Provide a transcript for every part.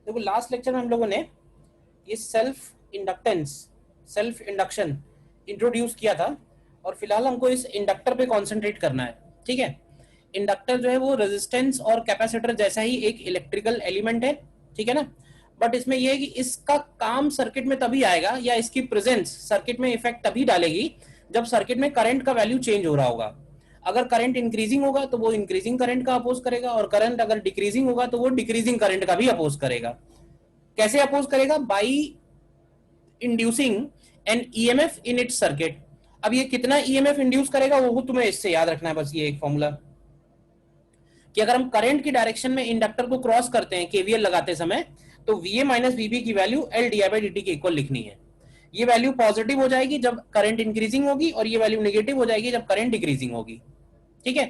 देखो last lecture में हम लोगों ने ये सेल्फ इंडक्शन इंट्रोड्यूस किया था, और फिलहाल हमको इस इंडक्टर पे कॉन्सेंट्रेट करना है। ठीक है, इंडक्टर जो है वो रेजिस्टेंस और कैपेसिटर जैसा ही एक इलेक्ट्रिकल एलिमेंट है। ठीक है ना, बट इसमें यह है कि इसका काम सर्किट में तभी आएगा, या इसकी प्रेजेंस सर्किट में इफेक्ट तभी डालेगी जब सर्किट में करंट का वैल्यू चेंज हो रहा होगा। अगर करंट इंक्रीजिंग होगा तो वो इंक्रीजिंग करंट का अपोज करेगा, और करंट अगर डिक्रीजिंग होगा तो वो डिक्रीजिंग करंट का भी अपोज करेगा। कैसे अपोज करेगा? By inducing an EMF in its circuit. अब ये कितना ईएमएफ इंड्यूस करेगा वो तुम्हें इससे याद रखना है, बस ये एक फॉर्मूला कि अगर हम करंट की डायरेक्शन में इंडक्टर को क्रॉस करते हैं केवीएल लगाते समय, तो वीए माइनस वीबी की value L D I by D T के इक्वल लिखनी है। ये वैल्यू पॉजिटिव हो जाएगी जब करंट इंक्रीजिंग होगी, और ये वैल्यू नेगेटिव हो जाएगी जब करंट डिक्रीजिंग होगी। ठीक है,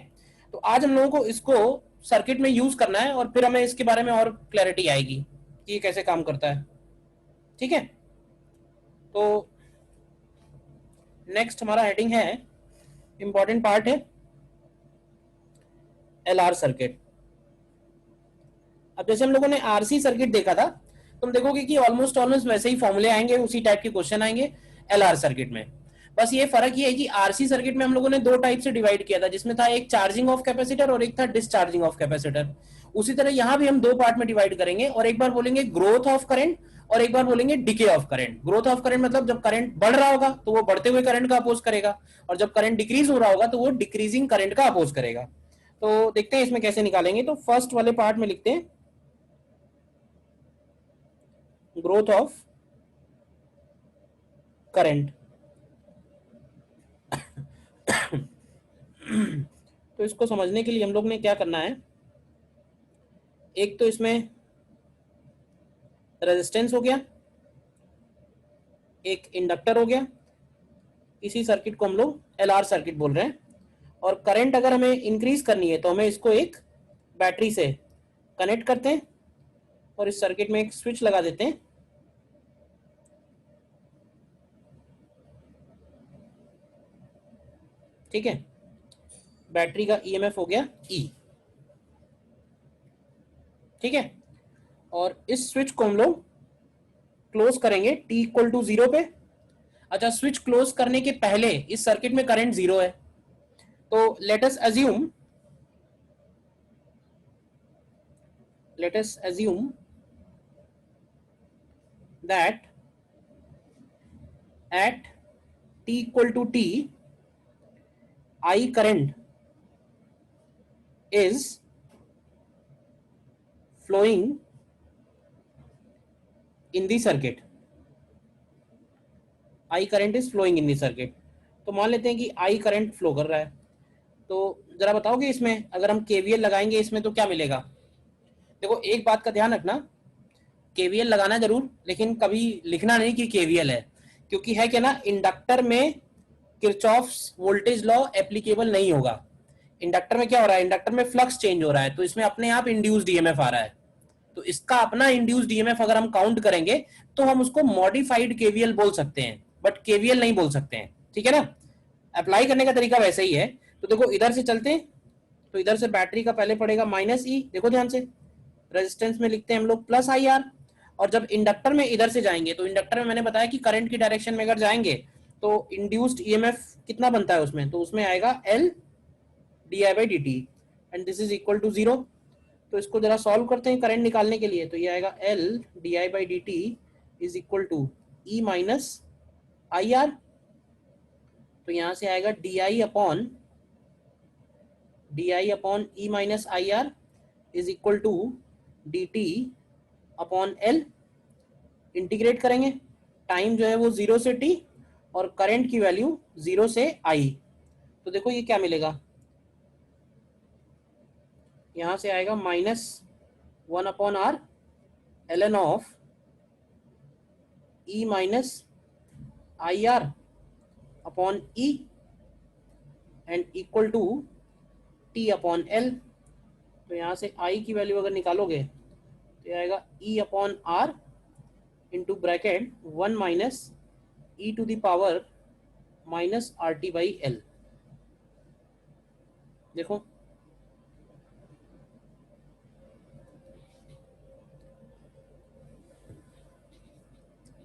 तो आज हम लोगों को इसको सर्किट में यूज करना है, और फिर हमें इसके बारे में और क्लैरिटी आएगी कि ये कैसे काम करता है। ठीक है, तो नेक्स्ट हमारा हेडिंग है, इंपॉर्टेंट पार्ट है एलआर सर्किट। अब जैसे हम लोगों ने आरसी सर्किट देखा था, तुम देखोगे कि ऑलमोस्ट ऑलमोस्ट वैसे ही फॉर्मूले आएंगे, उसी टाइप के क्वेश्चन आएंगे एलआर सर्किट में। बस ये फर्क ये है कि आरसी सर्किट में हम लोगों ने दो टाइप से डिवाइड किया था, जिसमें था एक चार्जिंग ऑफ कैपेसिटर और एक था डिस्चार्जिंग ऑफ कैपेसिटर। उसी तरह यहां भी हम दो पार्ट में डिवाइड करेंगे, और एक बार बोलेंगे ग्रोथ ऑफ करंट और एक बार बोलेंगे decay of current. Growth of current मतलब जब करंट बढ़ रहा होगा तो वो बढ़ते हुए करंट का अपोज करेगा, और जब करंट डिक्रीज हो रहा होगा तो वो डिक्रीजिंग करंट का अपोज करेगा। तो देखते हैं इसमें कैसे निकालेंगे। तो फर्स्ट वाले पार्ट में लिखते हैं ग्रोथ ऑफ करंट। तो इसको समझने के लिए हम लोग ने क्या करना है, एक तो इसमें रेजिस्टेंस हो गया, एक इंडक्टर हो गया, इसी सर्किट को हम लोग एलआर सर्किट बोल रहे हैं। और करंट अगर हमें इंक्रीज करनी है तो हमें इसको एक बैटरी से कनेक्ट करते हैं, और इस सर्किट में एक स्विच लगा देते हैं। ठीक है, बैटरी का ईएमएफ हो गया ई। ठीक है, और इस स्विच को हम लोग क्लोज करेंगे टी इक्वल टू 0 पे। अच्छा, स्विच क्लोज करने के पहले इस सर्किट में करंट 0 है, तो let us assume that at t equal to t, I current is flowing in the circuit. I current is flowing in the circuit. तो मान लेते हैं कि I करंट फ्लो कर रहा है। तो जरा बताओगे इसमें अगर हम केवीएल लगाएंगे इसमें तो क्या मिलेगा? देखो एक बात का ध्यान रखना, केवीएल लगाना जरूर, लेकिन कभी लिखना नहीं कि केवीएल है, क्योंकि है क्या ना, इंडक्टर में किरचॉफ्स वोल्टेज लॉ एप्लीकेबल नहीं होगा। इंडक्टर में क्या हो रहा है, इंडक्टर में फ्लक्स चेंज हो रहा है, तो इसमें अपने आप इंड्यूस्ड ईएमएफ आ रहा है। तो इसका अपना इंड्यूस्ड ईएमएफ अगर हम काउंट करेंगे तो हम उसको मॉडिफाइड केवीएल बोल सकते हैं, बट केवीएल नहीं बोल सकते हैं। ठीक है ना, अप्लाई करने का तरीका वैसे ही है। तो देखो इधर से चलते हैं, तो इधर से बैटरी का पहले पड़ेगा माइनस ई, देखो ध्यान से, रेजिस्टेंस में लिखते हैं हम लोग प्लस आई आर। और जब इंडक्टर में इधर से जाएंगे, तो इंडक्टर में मैंने बताया कि करंट की डायरेक्शन में अगर जाएंगे तो इंड्यूस्ड ईएमएफ कितना बनता है उसमें, तो उसमें आएगा L D I by D T, and this is equal to 0। तो इसको जरा सॉल्व करते हैं करंट निकालने के लिए। तो ये आएगा L D I by D T is equal to E minus I R. तो यहां से आएगा D I upon E minus I R is equal to D T upon L. Integrate करेंगे, टाइम जो है वो 0 से t, और करंट की वैल्यू 0 से I। तो देखो ये क्या मिलेगा, यहां से आएगा -1/r ln of e minus I R upon E and equal to t upon L. तो यहां से I की वैल्यू अगर निकालोगे तो ये आएगा e upon r into bracket 1 minus E to the power minus R T by L. देखो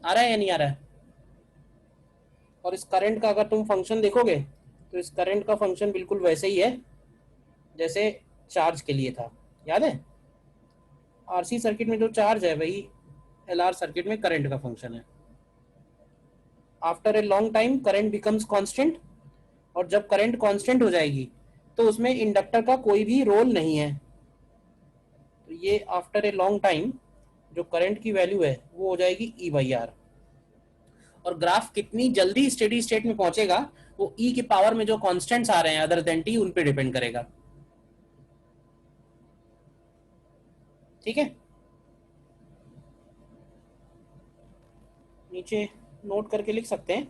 आ रहा है या नहीं आ रहा है? और इस करंट का अगर तुम फंक्शन देखोगे तो इस करंट का फंक्शन बिल्कुल वैसे ही है जैसे चार्ज के लिए था, याद है? आरसी सर्किट में जो चार्ज है वही एलआर सर्किट में करंट का फंक्शन है। After a long time current becomes constant, और जब करंट कांस्टेंट हो जाएगी तो उसमें इंडक्टर का कोई भी रोल नहीं है। तो ये आफ्टर ए लॉन्ग टाइम जो करंट की वैल्यू है वो हो जाएगी ई बाई आर। और ग्राफ कितनी जल्दी स्टेडी स्टेट में पहुंचेगा वो ई के पावर में जो कांस्टेंट्स आ रहे हैं अदर देन टी उन पे डिपेंड करेगा। ठीक है, नीचे नोट करके लिख सकते हैं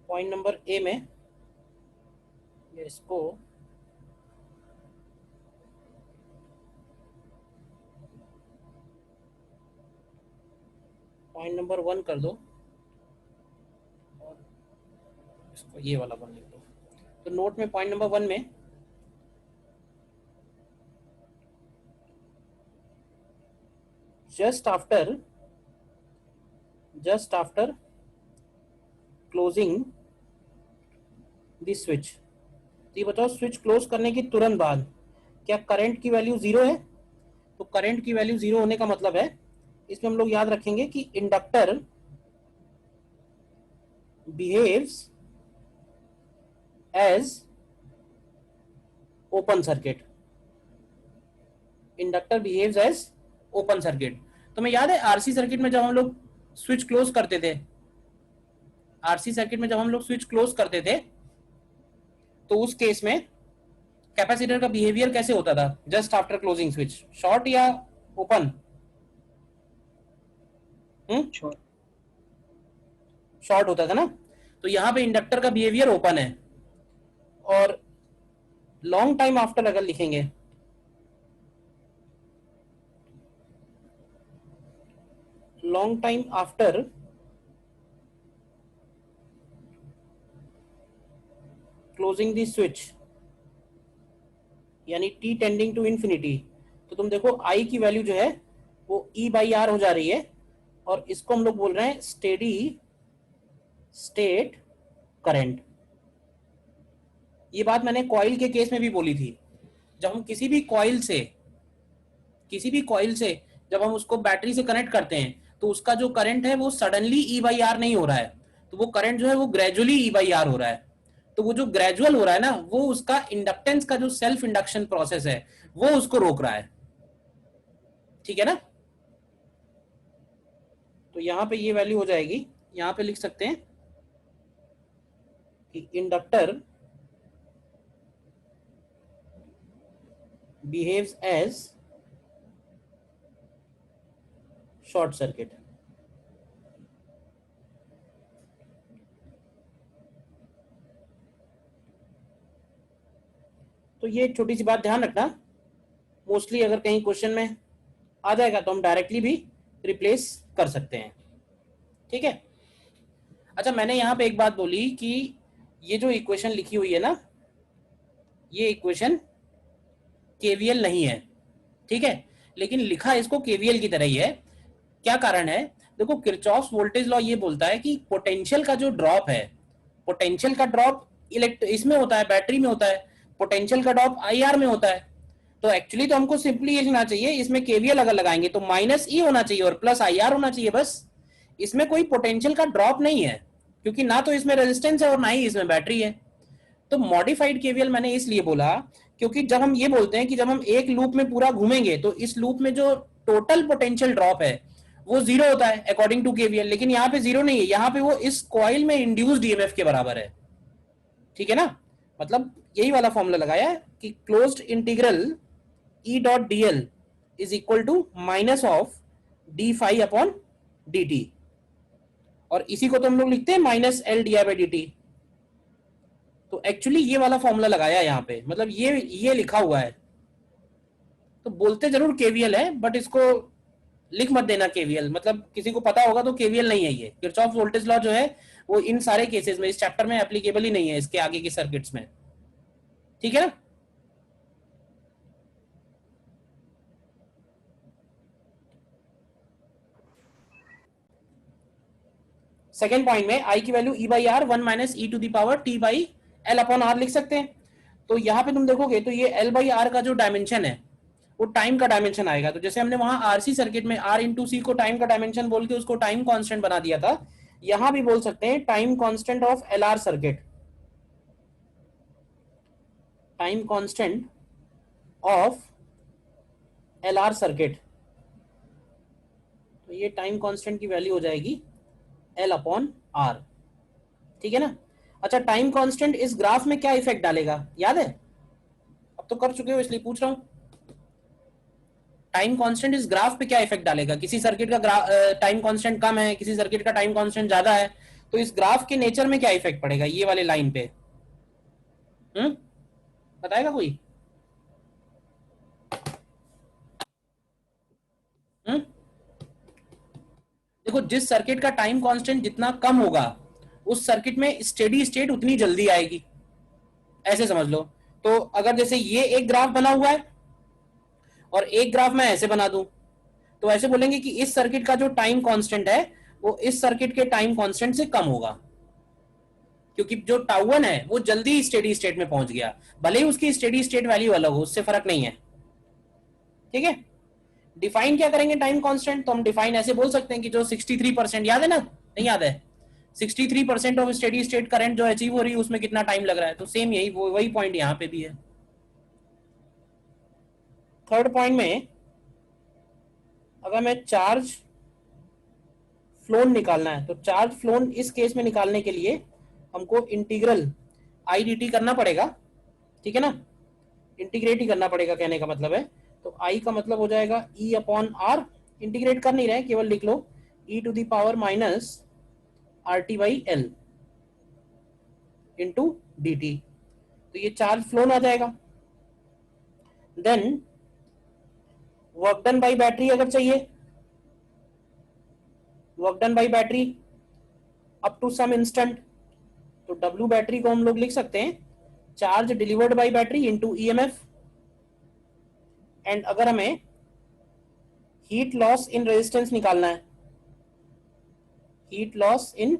पॉइंट नंबर ए में, इसको पॉइंट नंबर 1 कर दो और इसको ये वाला वन लिख दो। तो नोट में पॉइंट नंबर 1 में just after closing the switch, तो ये बताओ स्विच क्लोज करने की तुरंत बाद क्या करंट की वैल्यू जीरो है? तो करंट की वैल्यू जीरो होने का मतलब है, इसमें हम लोग याद रखेंगे कि inductor behaves as open circuit. Inductor behaves as open circuit. तो मैं याद है आरसी सर्किट में जब हम लोग स्विच क्लोज करते थे, आरसी सर्किट में जब हम लोग स्विच क्लोज करते थे तो उस केस में कैपेसिटर का बिहेवियर कैसे होता था just after closing switch, short या ओपन? शॉर्ट। शॉर्ट होता था ना। तो यहां पे इंडक्टर का बिहेवियर ओपन है। और लॉन्ग टाइम आफ्टर अगर लिखेंगे, long time after closing the switch यानी टी टेंडिंग टू इंफिनिटी, तो तुम देखो आई की वैल्यू जो है वो ई बाई आर हो जा रही है। और इसको हम लोग बोल रहे हैं स्टेडी स्टेट करंट। ये बात मैंने कॉइल के केस में भी बोली थी। जब हम किसी भी कॉइल से जब हम उसको बैटरी से कनेक्ट करते हैं तो उसका जो करंट है वो सडनली ई बाई आर नहीं हो रहा है, तो वो करंट जो है वो ग्रेजुअली ई बाई आर हो रहा है। तो वो जो ग्रेजुअल हो रहा है ना वो उसका इंडक्टेंस का जो सेल्फ इंडक्शन प्रोसेस है वो उसको रोक रहा है। ठीक है ना? तो यहां पे ये वैल्यू हो जाएगी, यहां पे लिख सकते हैं कि inductor behaves as short circuit. तो ये छोटी सी बात ध्यान रखना, मोस्टली अगर कहीं क्वेश्चन में आ जाएगा तो हम डायरेक्टली भी रिप्लेस कर सकते हैं। ठीक है। अच्छा, मैंने यहाँ पे एक बात बोली कि ये जो इक्वेशन लिखी हुई है ना, ये इक्वेशन केवीएल नहीं है। ठीक है, लेकिन लिखा इसको केवीएल की तरह ही है। क्या कारण है? देखो किरचॉफ्स वोल्टेज लॉ ये बोलता है कि पोटेंशियल का जो ड्रॉप है, पोटेंशियल का ड्रॉप इलेक्ट इसमें होता है, बैटरी में होता है। पोटेंशियल का ड्रॉप आईआर में होता है। तो एक्चुअली तो हमको सिंपली ये लिखना चाहिए, इसमें केवीएल अगर लगाएंगे तो माइनस ई होना चाहिए और प्लस आईआर होना चाहिए बस। इसमें कोई पोटेंशियल का ड्रॉप नहीं है क्योंकि ना तो इसमें रेजिस्टेंस है और ना ही इसमें बैटरी है। तो मॉडिफाइड केवीएल मैंने इसलिए बोला क्योंकि जब हम ये बोलते हैं कि जब हम एक लूप में पूरा घूमेंगे तो इस लूप में जो टोटल पोटेंशियल ड्रॉप है वो जीरो होता है अकॉर्डिंग टू केवीएल, लेकिन यहाँ पे जीरो नहीं है, यहाँ पे वो इस कॉइल में इंड्यूस्ड ईएमएफ के बराबर है। ठीक है ना? मतलब यही वाला फॉर्मूला लगाया है कि closed integral E dot D L is equal to minus of D phi upon D T, और इसी को तो हम लोग लिखते हैं minus L D I by D T. तो एक्चुअली ये वाला फॉर्मूला लगाया यहाँ पे, मतलब ये लिखा हुआ है। तो बोलते जरूर केवीएल है बट इसको लिख मत देना केवीएल, मतलब किसी को पता होगा तो केवीएल नहीं है ये। किरचॉफ वोल्टेज लॉ जो है वो इन सारे केसेस में इस चैप्टर में एप्लीकेबल ही नहीं है, इसके आगे की सर्किट्स में। ठीक है ना? सेकेंड पॉइंट में आई की value E by R 1 minus E to the power T by L upon R लिख सकते हैं। तो यहाँ पे तुम देखोगे तो ये एल बाई आर का जो डायमेंशन है वो टाइम का डायमेंशन आएगा। तो जैसे हमने वहां आरसी सर्किट में आर इंटू सी को टाइम का डायमेंशन बोल के उसको टाइम कांस्टेंट बना दिया था, यहां भी बोल सकते हैं time constant of L R circuit, time constant of L R circuit. तो ये टाइम कांस्टेंट की वैल्यू हो जाएगी एल अपॉन आर, ठीक है ना। अच्छा, टाइम कांस्टेंट इस ग्राफ में क्या इफेक्ट डालेगा याद है? अब तो कर चुके हो इसलिए पूछ रहा हूं। टाइम कांस्टेंट इस ग्राफ पे क्या इफेक्ट डालेगा? किसी सर्किट का टाइम कांस्टेंट कम है, किसी सर्किट का टाइम कांस्टेंट ज्यादा है, तो इस ग्राफ के नेचर में क्या इफेक्ट पड़ेगा ये वाले लाइन पे? बताएगा कोई? हम्म देखो, जिस सर्किट का टाइम कांस्टेंट जितना कम होगा उस सर्किट में स्टेडी स्टेट उतनी जल्दी आएगी, ऐसे समझ लो। तो अगर जैसे ये एक ग्राफ बना हुआ है और एक ग्राफ मैं ऐसे बना दूं, तो ऐसे बोलेंगे कि इस सर्किट का जो टाइम कांस्टेंट है वो इस सर्किट के टाइम कांस्टेंट से कम होगा, क्योंकि जो टाउ1 है वो जल्दी स्टेडी स्टेट में पहुंच गया, भले ही उसकी स्टेडी स्टेट वैल्यू अलग हो, उससे फर्क नहीं है, ठीक है। डिफाइन क्या करेंगे टाइम कांस्टेंट? तो हम डिफाइन ऐसे बोल सकते हैं कि जो 63%, याद है ना, नहीं याद है? 63% ऑफ स्टेडी स्टेट करंट जो अचीव हो रही है उसमें कितना टाइम लग रहा है, तो सेम यही वही पॉइंट यहां पे भी है। थर्ड पॉइंट में अगर मैं चार्ज फ्लोन निकालना है, तो चार्ज फ्लोन इस केस में निकालने के लिए हमको इंटीग्रल आई डी टी करना पड़ेगा, ठीक है ना। इंटीग्रेट ही करना पड़ेगा, कहने का मतलब है। तो आई का मतलब हो जाएगा ई अपॉन आर, इंटीग्रेट कर नहीं रहे, केवल लिख लो e to the power minus R T by L into D T. तो ये चार्ज फ्लोन आ जाएगा। Then work done by battery अगर चाहिए, work done by battery up to some instant, तो डब्ल्यू बैटरी को हम लोग लिख सकते हैं charge delivered by battery into E M F. And अगर हमें हीट लॉस इन रेजिस्टेंस निकालना है, हीट लॉस इन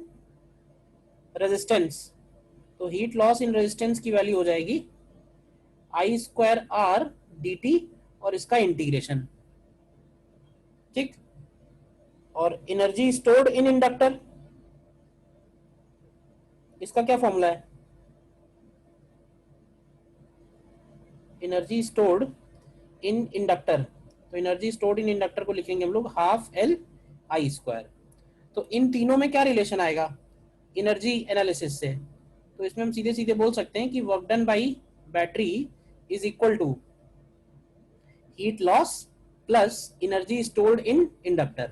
रेजिस्टेंस, तो हीट लॉस इन रेजिस्टेंस की वैल्यू हो जाएगी आई स्क्वायर आर डी टी और इसका इंटीग्रेशन, ठीक। और एनर्जी स्टोर्ड इन इंडक्टर, इसका क्या फॉर्मूला है? एनर्जी स्टोर्ड इन इंडक्टर, तो एनर्जी स्टोर्ड इन इंडक्टर को लिखेंगे हम लोग हाफ एल आई स्क्वायर। तो इन तीनों में क्या रिलेशन आएगा एनर्जी एनालिसिस से? तो इसमें हम सीधे सीधे बोल सकते हैं कि work done by battery is equal to heat loss plus energy stored in inductor.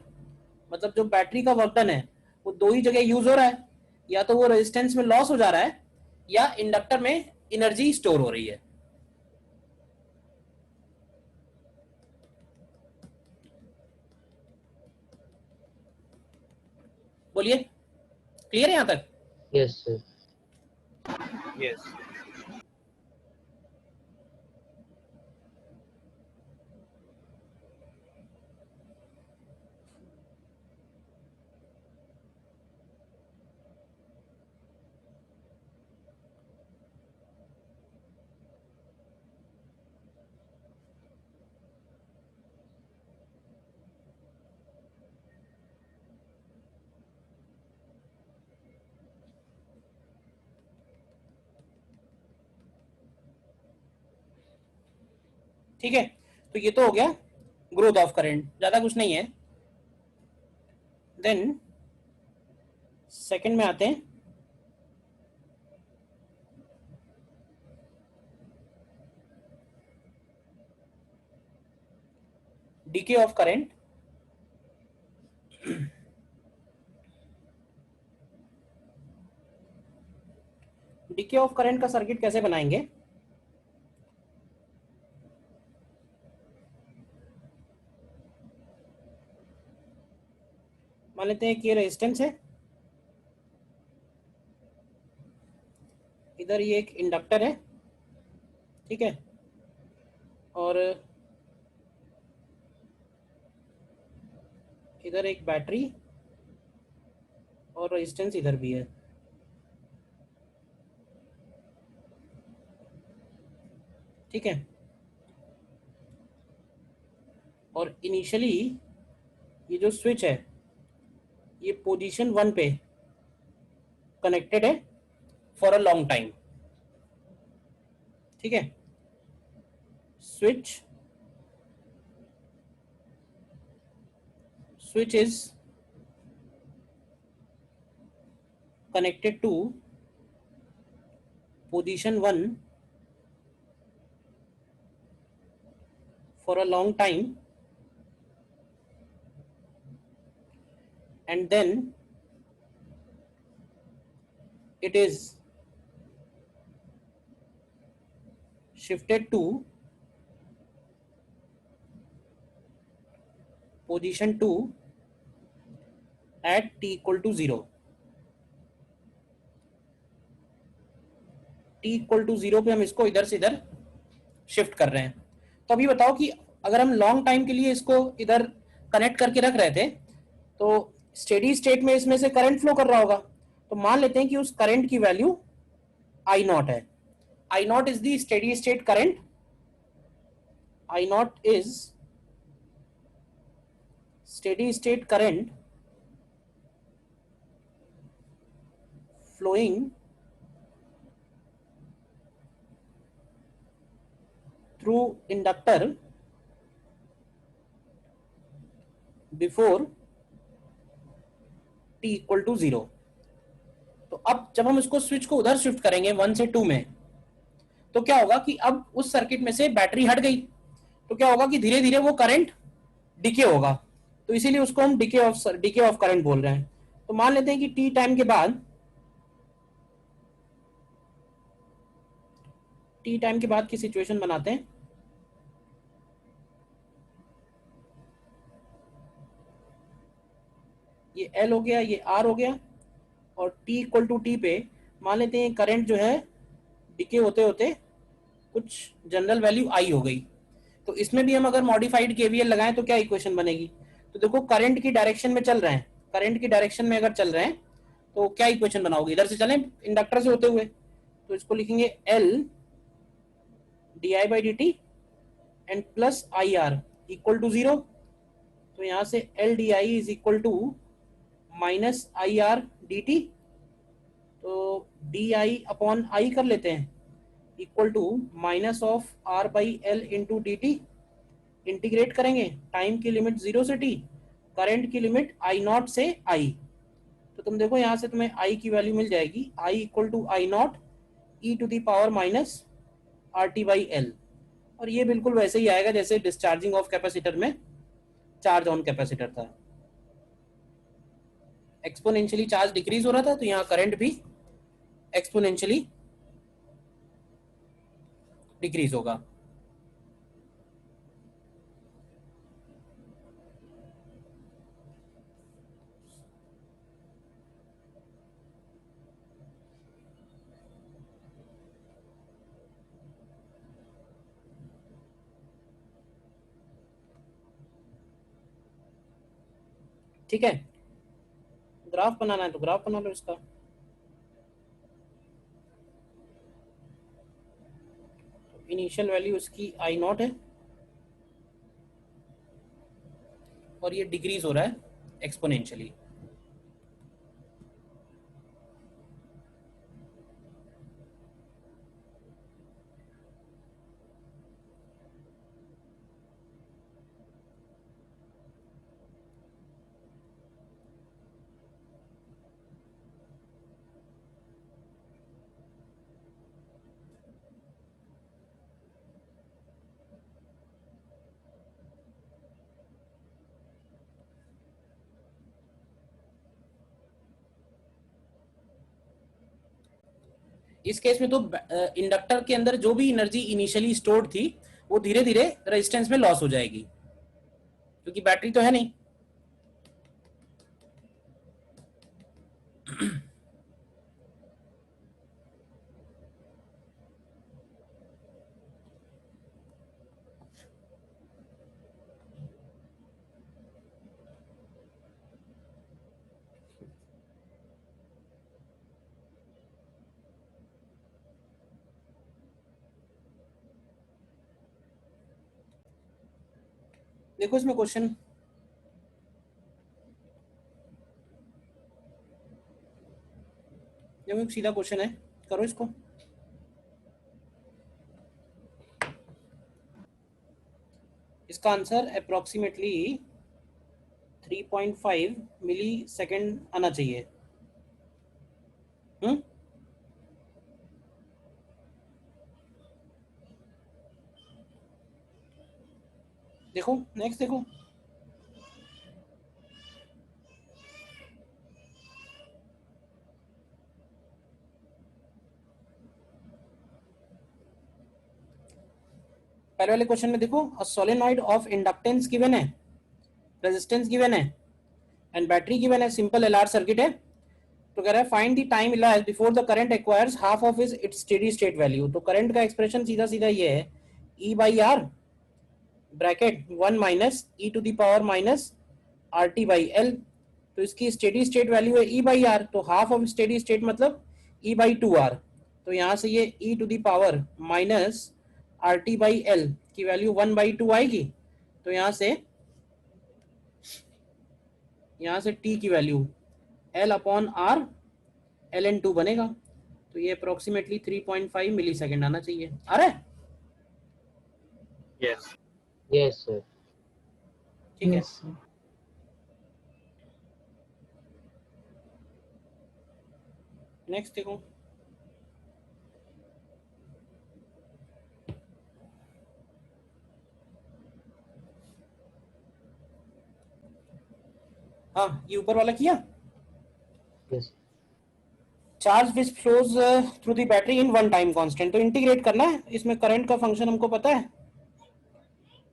मतलब जो बैटरी का वर्क डन है वो दो ही जगह यूज हो रहा है, या तो वो रेजिस्टेंस में लॉस हो जा रहा है या इंडक्टर में एनर्जी स्टोर हो रही है। बोलिए, क्लियर है यहां तक? Yes sir. यस। ठीक है, तो ये तो हो गया ग्रोथ ऑफ करंट, ज्यादा कुछ नहीं है। देन सेकंड में आते हैं DK of current. DK of current का सर्किट कैसे बनाएंगे? मान लेते हैं कि ये रेजिस्टेंस है, इधर ये एक इंडक्टर है, ठीक है, और इधर एक बैटरी और रेजिस्टेंस इधर भी है। ठीक है, और इनिशियली ये जो स्विच है ये पोजीशन 1 पे कनेक्टेड है फॉर अ लॉन्ग टाइम। ठीक है, switch is connected to position 1 for a long time, and then it is shifted to position 2 at t equal to 0। t equal to 0 पे हम इसको इधर से इधर शिफ्ट कर रहे हैं। तो अभी बताओ कि अगर हम लॉन्ग टाइम के लिए इसको इधर कनेक्ट करके रख रहे थे तो स्टेडी स्टेट में इसमें से करंट फ्लो कर रहा होगा। तो मान लेते हैं कि उस करंट की वैल्यू आई नॉट है। I naught is the steady state current. I naught is steady state current flowing through inductor before t equal to 0। तो अब जब हम इसको स्विच को उधर शिफ्ट करेंगे 1 से 2 में, तो क्या होगा कि अब उस सर्किट में से बैटरी हट गई। तो क्या होगा कि धीरे धीरे वो करंट डिके होगा। तो इसीलिए उसको हम डिके ऑफ करंट बोल रहे हैं। तो मान लेते हैं कि टी टाइम के बाद, टी टाइम के बाद की सिचुएशन बनाते हैं। ये एल हो गया, ये आर हो गया, और टी इक्वल टू टी पे मान लेते हैं करंट जो है डिके होते होते कुछ जनरल वैल्यू आई हो गई। तो इसमें भी हम अगर मॉडिफाइड केवीएल लगाएं तो क्या इक्वेशन बनेगी? तो देखो करंट की डायरेक्शन में चल रहे हैं, करंट की डायरेक्शन में अगर चल रहे हैं तो क्या इक्वेशन बनाओगे? इधर से चलें इंडक्टर से होते हुए, तो इसको लिखेंगे L D I by D T and plus I R equal to 0। तो यहां से L D I is equal to minus I R D T. तो डी आई अपॉन आई कर लेते हैं equal to minus of R by L into D T. Integrate करेंगे, time की limit 0 से टी, करंट की लिमिट आई नॉट से I. तो तुम देखो यहां से तुम्हें आई की वैल्यू मिल जाएगी I equal to I not E to the power minus R T by L. और ये बिल्कुल वैसे ही आएगा जैसे डिस्चार्जिंग ऑफ कैपेसिटर में चार्ज ऑन कैपेसिटर था। एक्सपोनेंशियली चार्ज डिक्रीज हो रहा था तो यहाँ करंट भी एक्सपोनेंशियली डिक्रीज होगा। ठीक है, ग्राफ बनाना है तो ग्राफ बना लो इसका। इनिशियल वैल्यू इसकी आई नॉट है और ये डिक्रीज हो रहा है एक्सपोनेंशियली। इस केस में तो इंडक्टर के अंदर जो भी एनर्जी इनिशियली स्टोर्ड थी वो धीरे धीरे रेजिस्टेंस में लॉस हो जाएगी क्योंकि बैटरी तो है नहीं। देखो इसमें क्वेश्चन, देखो एक सीधा क्वेश्चन है, करो इसको। इसका आंसर अप्रोक्सीमेटली 3.5 मिली सेकेंड आना चाहिए। हम्म, देखो नेक्स्ट देखो, पहले वाले क्वेश्चन में देखो, a solenoid of inductance given है, रेजिस्टेंस गिवन है, एंड बैटरी गिवन है, सिंपल एलआर सर्किट है। तो कह रहा है find the time elapsed before the current acquires half of is its steady state value. तो करंट का एक्सप्रेशन सीधा सीधा ये है, E by R bracket 1 minus E to the power minus R T by L. तो इसकी steady state value है E by R, तो हाफ ऑफ स्टेडी स्टेट मतलब ई बाई टू आर। तो यहाँ से ये E to the power minus R T by L की वैल्यू 1/2 आएगी। तो यहाँ से टी की value L upon R L N two बनेगा। तो ये अप्रोक्सीमेटली 3.5 मिली सेकेंड आना चाहिए। आ रहा है? Yes yes sir. ठीक है, नेक्स्ट देखो। हाँ, ये ऊपर वाला किया। Yes charge which flows through the battery in one time constant. तो इंटीग्रेट करना है, इसमें करंट का फंक्शन हमको पता है,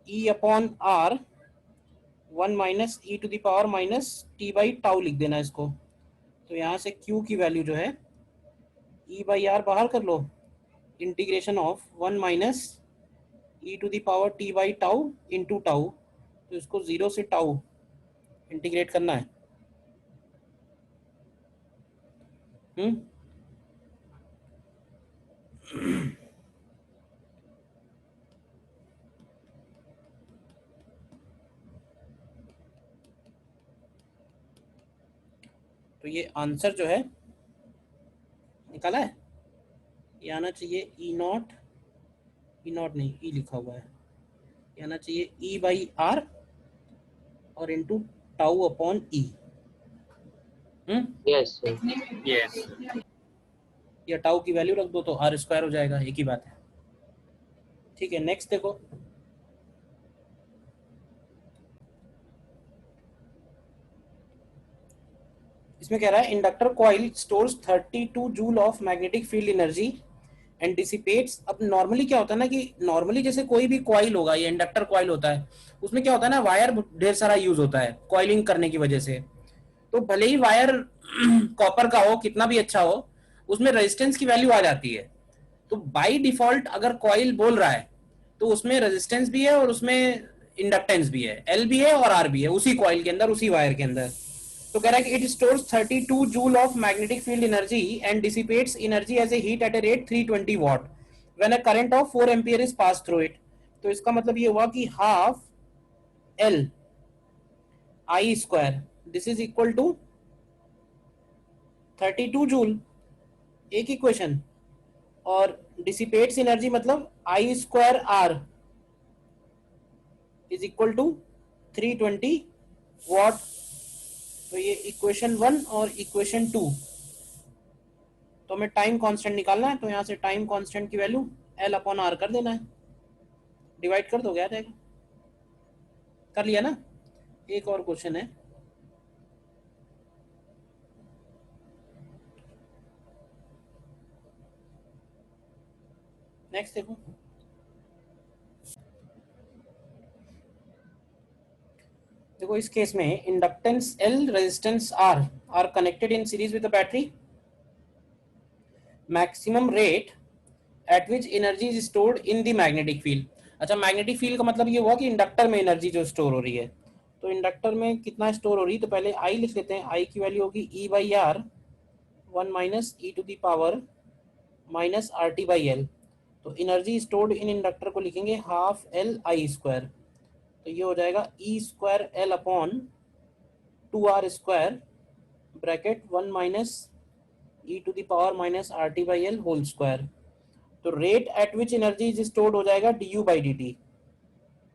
E upon R 1 minus E to the power minus T by tau लिख देना इसको। तो यहाँ से क्यू की वैल्यू जो है ई बाई आर बाहर कर लो, integration of 1 minus E to the power T by tau into tau. तो इसको 0 से टाउ इंटीग्रेट करना है। हम्म, तो ये आंसर जो है निकाला है, ये आना चाहिए ई नॉट नहीं, ई लिखा हुआ है, ये आना चाहिए ई बाई आर और into tau upon E. Yes sir. Yes या टाउ की वैल्यू रख दो तो आर स्क्वायर हो जाएगा, एक ही बात है। ठीक है, नेक्स्ट देखो। इसमें कह रहा है inductor coil stores 32 joule of magnetic field energy and dissipates. अब नॉर्मली क्या होता है ना, कि नॉर्मली जैसे कोई भी कॉइल होगा, ये इंडक्टर कॉइल होता है, उसमें क्या होता है ना, वायर ढेर सारा यूज होता है कॉइलिंग करने की वजह से। तो भले ही वायर कॉपर का हो, कितना भी अच्छा हो, उसमें रेजिस्टेंस की वैल्यू आ जाती है। तो बाय डिफॉल्ट अगर कॉइल बोल रहा है तो उसमें रेजिस्टेंस भी है और उसमें इंडक्टेंस भी है, एल भी है और आर भी है उसी कॉइल के अंदर, उसी वायर के अंदर। तो कह रहा है कि it stores 32 joule of magnetic field energy and dissipates energy as a heat at a rate 320 watt when a current of 4 ampere is pass through it. तो इसका मतलब ये हुआ कि half L I square this is equal to 32 joule, एक equation, और dissipates energy मतलब I square R is equal to 320 watt. तो ये इक्वेशन 1 और इक्वेशन 2। तो हमें टाइम कांस्टेंट निकालना है, तो यहाँ से टाइम कांस्टेंट की वैल्यू एल अपॉन आर कर देना है, डिवाइड कर दो, क्या जाएगा। कर लिया ना। एक और क्वेश्चन है, नेक्स्ट देखो। देखो इस केस में inductance L resistance R are connected in series with the battery, maximum rate at which energy is stored in the magnetic field. अच्छा, मैग्नेटिक फील्ड का मतलब ये हुआ कि इंडक्टर में एनर्जी जो स्टोर हो रही है, तो इंडक्टर में कितना स्टोर हो रही है, तो पहले आई लिख लेते हैं। आई की वैल्यू होगी E by R 1 minus E to the power minus R T by L. तो एनर्जी स्टोर्ड इन इंडक्टर को लिखेंगे हाफ एल आई स्क्वायर। तो ये हो जाएगा E square L upon 2r square bracket 1 minus E to the power minus R T by L whole square. तो rate at which energy is stored हो जाएगा D U by D T.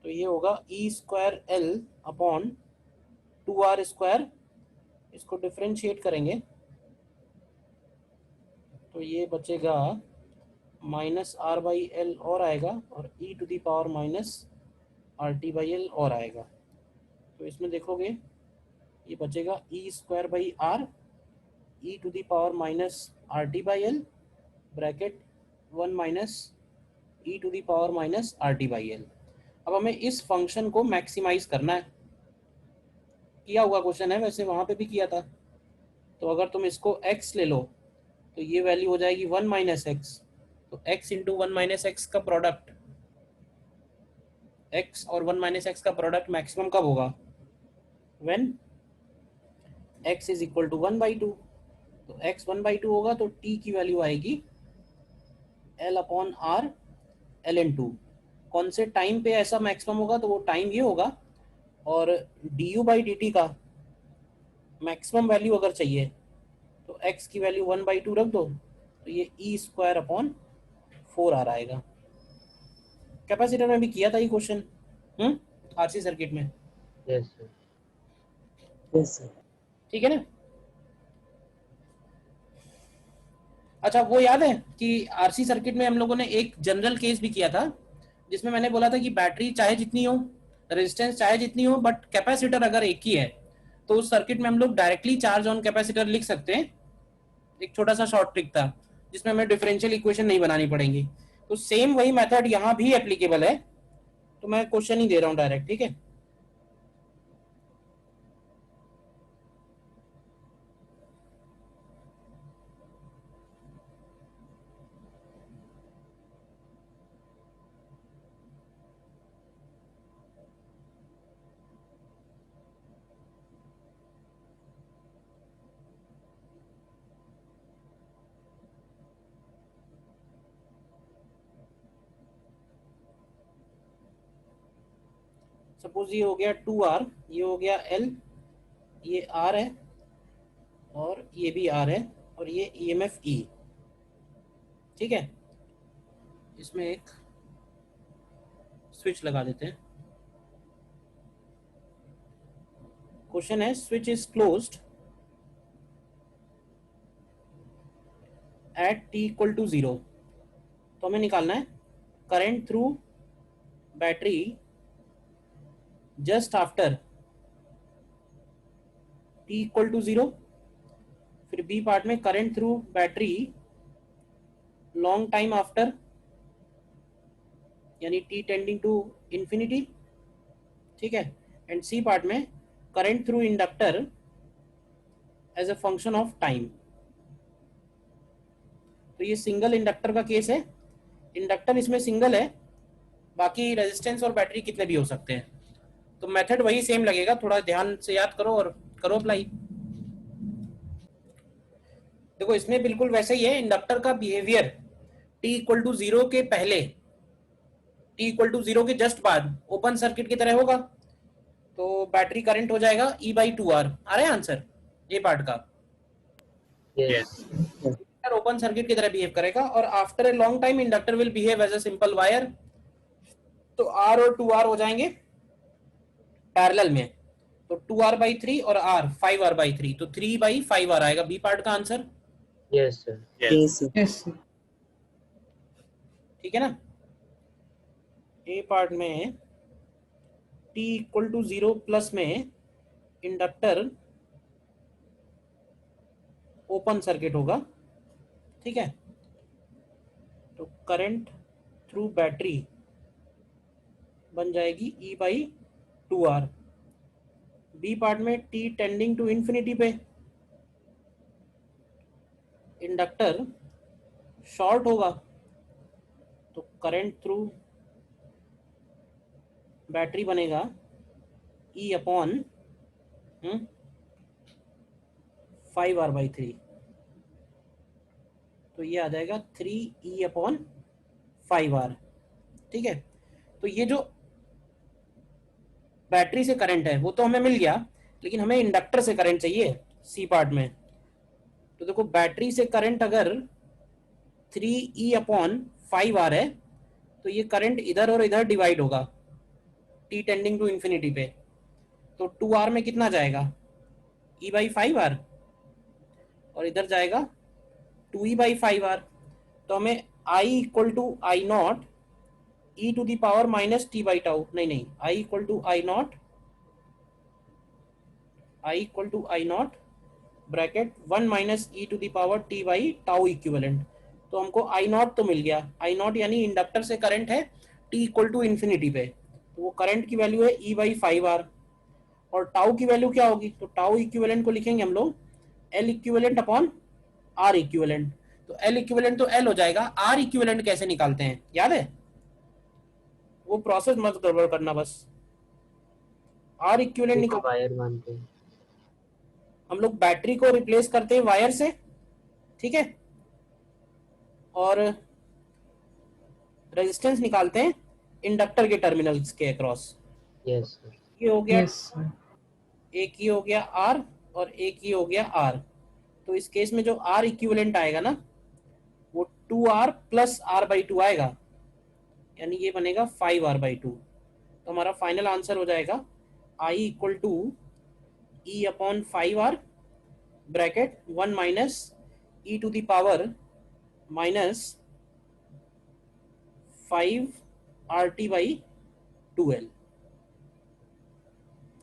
तो ये होगा E square L upon 2r square, इसको differentiate करेंगे तो ये बचेगा माइनस आर बाई एल और आएगा और E to the power minus R T by L और आएगा। तो इसमें देखोगे ये बचेगा E square by R E to the power minus R T by L bracket 1 minus E to the power minus R T by L. अब हमें इस फंक्शन को मैक्सिमाइज करना है। किया हुआ क्वेश्चन है, वैसे वहाँ पे भी किया था। तो अगर तुम इसको x ले लो तो ये वैल्यू हो जाएगी 1 माइनस एक्स। तो x इंटू 1 माइनस एक्स का प्रोडक्ट, x और 1 माइनस एक्स का प्रोडक्ट मैक्सिमम कब होगा? When x is equal to 1/2। तो x 1/2 होगा तो t की वैल्यू आएगी l अपॉन आर ln2। कौन से टाइम पे ऐसा मैक्सिमम होगा? तो वो टाइम ये होगा। और du बाई डी टी का मैक्सिमम वैल्यू अगर चाहिए तो x की वैल्यू 1/2 रख दो, तो ये ई स्क्वायर अपॉन 4r आएगा। कैपेसिटर में भी किया था ये क्वेश्चन, आरसी सर्किट में। Yes, sir. Yes, sir. ठीक है ना? अच्छा, वो याद है कि आरसी सर्किट में हम लोगों ने एक जनरल केस भी किया था जिसमें मैंने बोला था कि बैटरी चाहे जितनी हो, रेजिस्टेंस चाहे जितनी हो, बट कैपेसिटर अगर एक ही है तो उस सर्किट में हम लोग डायरेक्टली चार्ज ऑन कैपेसिटर लिख सकते हैं। एक छोटा सा शॉर्ट ट्रिक था जिसमें हमें डिफरेंशियल इक्वेशन नहीं बनानी पड़ेगी। तो सेम वही मेथड यहाँ भी एप्लीकेबल है। तो मैं क्वेश्चन ही दे रहा हूँ डायरेक्ट, ठीक है? सपोज ये हो गया 2r, ये हो गया l, ये r है और ये भी r है और ये EMF E, ठीक है? इसमें एक स्विच लगा देते हैं। क्वेश्चन है switch is closed at t equal to 0। तो हमें निकालना है current through battery just after t equal to 0। फिर बी पार्ट में current through battery long time after, यानी t टेंडिंग टू इंफिनिटी, ठीक है? एंड सी पार्ट में current through inductor as a function of time. तो ये single inductor का case है। इंडक्टर इसमें सिंगल है, बाकी रेजिस्टेंस और बैटरी कितने भी हो सकते हैं। तो मेथड वही सेम लगेगा, थोड़ा ध्यान से याद करो और करो अप्लाई। देखो इसमें बिल्कुल वैसे ही है। इंडक्टर का बिहेवियर t इक्वल टू 0 के पहले, t इक्वल टू 0 के जस्ट बाद ओपन सर्किट की तरह होगा। तो बैटरी करंट हो जाएगा E बाई 2R। आ रहा है आंसर ए पार्ट का? Yes. ओपन सर्किट की तरह बिहेव करेगा और after a long time inductor will behave as a simple wire. तो R और 2R हो जाएंगे पैरेलल में। तो 2R/3 और R 5R/3, तो 3/5R आएगा बी पार्ट का answer. Yes, sir. Yes, sir. Yes, sir. ठीक है ना? ए पार्ट में t इक्वल टू 0 प्लस में इंडक्टर ओपन सर्किट होगा, ठीक है? तो करंट थ्रू बैटरी बन जाएगी E/2R। बी पार्ट में t टेंडिंग टू इंफिनिटी पे इंडक्टर शॉर्ट होगा, तो करंट थ्रू बैटरी बनेगा E अपॉन 5R/3। तो ये आ जाएगा 3E अपॉन 5R, ठीक है? तो ये जो बैटरी से करंट है वो तो हमें मिल गया, लेकिन हमें इंडक्टर से करंट चाहिए सी पार्ट में। तो देखो बैटरी से करंट अगर 3E/5R है तो ये करंट इधर और इधर डिवाइड होगा t टेंडिंग टू इन्फिनिटी पे। तो 2R में कितना जाएगा, E/5R, और इधर जाएगा 2E/5R। तो हमें I equal to I naught e to the power minus T by tau, नहीं I equal to I naught bracket 1 minus E to the power T by tau equivalent. तो हमको आई नॉट तो मिल गया, I naught यानी inductor से current है t equal to infinity पे, तो वो करंट की वैल्यू है E/5R। और टाउ की वैल्यू क्या होगी, तो टाउ इक्विवेलेंट को लिखेंगे हम लोग L equivalent upon R equivalent. तो L इक्विवेलेंट तो L हो जाएगा, R इक्विवेलेंट कैसे निकालते हैं याद है, वो प्रोसेस मत गड़बड़ करना बस। R इक्विवेलेंट निकाल, वायर मानते हैं। हम लोग बैटरी को रिप्लेस करते हैं वायर से, ठीक है, और रेजिस्टेंस निकालते हैं इंडक्टर के टर्मिनल्स के अक्रॉस। Yes sir. ये हो गया Yes, sir. एक ही हो गया R और एक ही हो गया R। तो इस केस में जो R इक्विवेलेंट आएगा ना वो 2R प्लस R/2 आएगा, यानी ये बनेगा 5R/2। तो हमारा फाइनल आंसर हो जाएगा I equal to E/5R bracket 1 minus E to the power minus 5RT/2L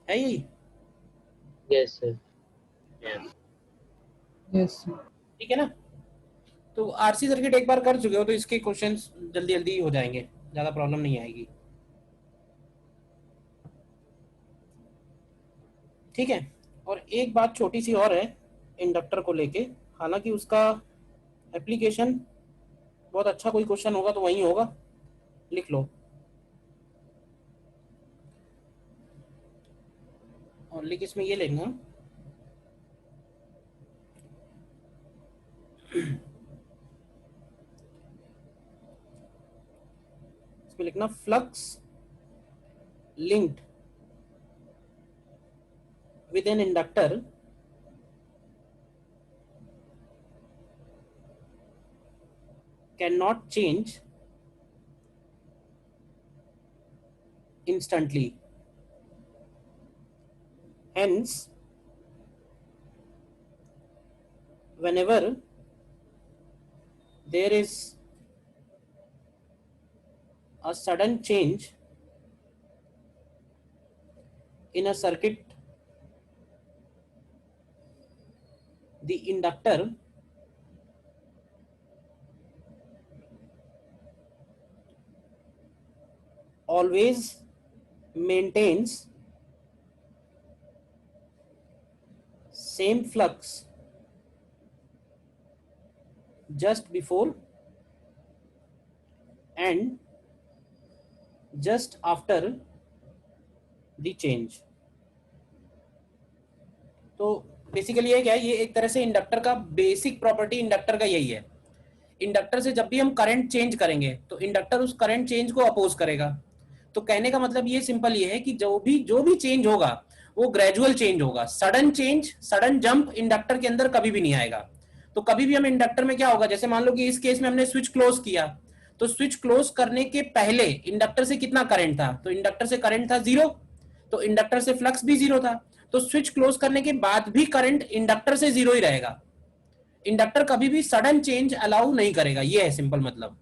है यही, यस सर। Yes, sir. ठीक है ना। तो आरसी सर्किट एक बार कर चुके हो तो इसके क्वेश्चंस जल्दी जल्दी हो जाएंगे, ज्यादा प्रॉब्लम नहीं आएगी, ठीक है। और एक बात छोटी सी और है इंडक्टर को लेके, हालांकि उसका एप्लीकेशन बहुत अच्छा कोई क्वेश्चन होगा तो वही होगा, लिख लो। और लिख इसमें ये लिखना इसमें लिखना flux linked with an inductor cannot change instantly. Hence, whenever there is a sudden change in a circuit, the inductor always maintains same flux just before and just after the change. तो basically ये क्या है, ये एक तरह से inductor का basic property inductor का यही है। इंडक्टर से जब भी हम करंट चेंज करेंगे तो इंडक्टर उस करंट चेंज को अपोज करेगा। तो कहने का मतलब ये सिंपल ये है कि जो भी चेंज होगा वो ग्रेजुअल चेंज होगा, sudden change, sudden jump inductor के अंदर कभी भी नहीं आएगा। तो कभी भी हम इंडक्टर में क्या होगा, जैसे मान लो कि इस केस में हमने स्विच क्लोज किया, तो स्विच क्लोज करने के पहले इंडक्टर से कितना करंट था, तो इंडक्टर से करंट था 0, तो इंडक्टर से फ्लक्स भी 0 था। तो स्विच क्लोज करने के बाद भी करंट इंडक्टर से 0 ही रहेगा। इंडक्टर कभी भी सडन चेंज अलाउ नहीं करेगा, ये है सिंपल मतलब,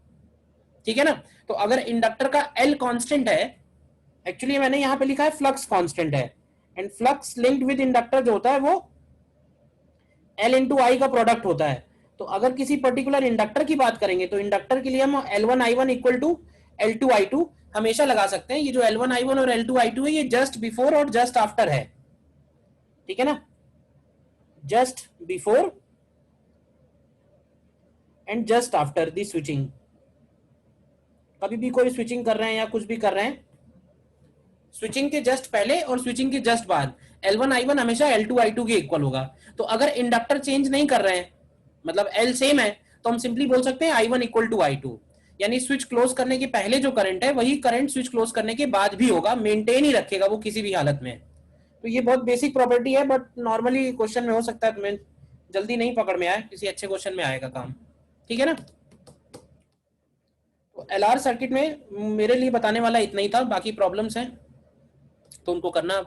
ठीक है ना। तो अगर इंडक्टर का L कांस्टेंट है, एक्चुअली मैंने यहां पे लिखा है फ्लक्स कांस्टेंट है, and flux linked with inductor जो होता है वो L इंटू आई का प्रोडक्ट होता है। तो अगर किसी पर्टिकुलर इंडक्टर की बात करेंगे तो इंडक्टर के लिए हम L1I1 इक्वल टू L2I2 हमेशा लगा सकते हैं। ये जो L1I1 और L2I2 है ये जस्ट बिफोर और जस्ट आफ्टर है, ठीक है ना, just before and just after the switching. कभी भी कोई स्विचिंग कर रहे हैं या कुछ भी कर रहे हैं, स्विचिंग के जस्ट पहले और स्विचिंग के जस्ट बाद L1I1 हमेशा L2I2 के इक्वल होगा। तो अगर इंडक्टर चेंज नहीं कर रहे हैं, मतलब L सेम है, तो हम सिंपली बोल सकते हैं I1 इक्वल टू I2। यानी स्विच क्लोज करने के पहले जो करंट है वही करंट स्विच क्लोज करने के बाद भी होगा, मेंटेन ही रखेगा वो किसी भी हालत में। तो ये बहुत बेसिक प्रॉपर्टी है, बट नॉर्मली क्वेश्चन में हो सकता है तुम्हें जल्दी नहीं पकड़ में आए, किसी अच्छे क्वेश्चन में आएगा काम, ठीक है ना। तो एलआर सर्किट में मेरे लिए बताने वाला इतना ही था, बाकी प्रॉब्लम्स हैं तो उनको करना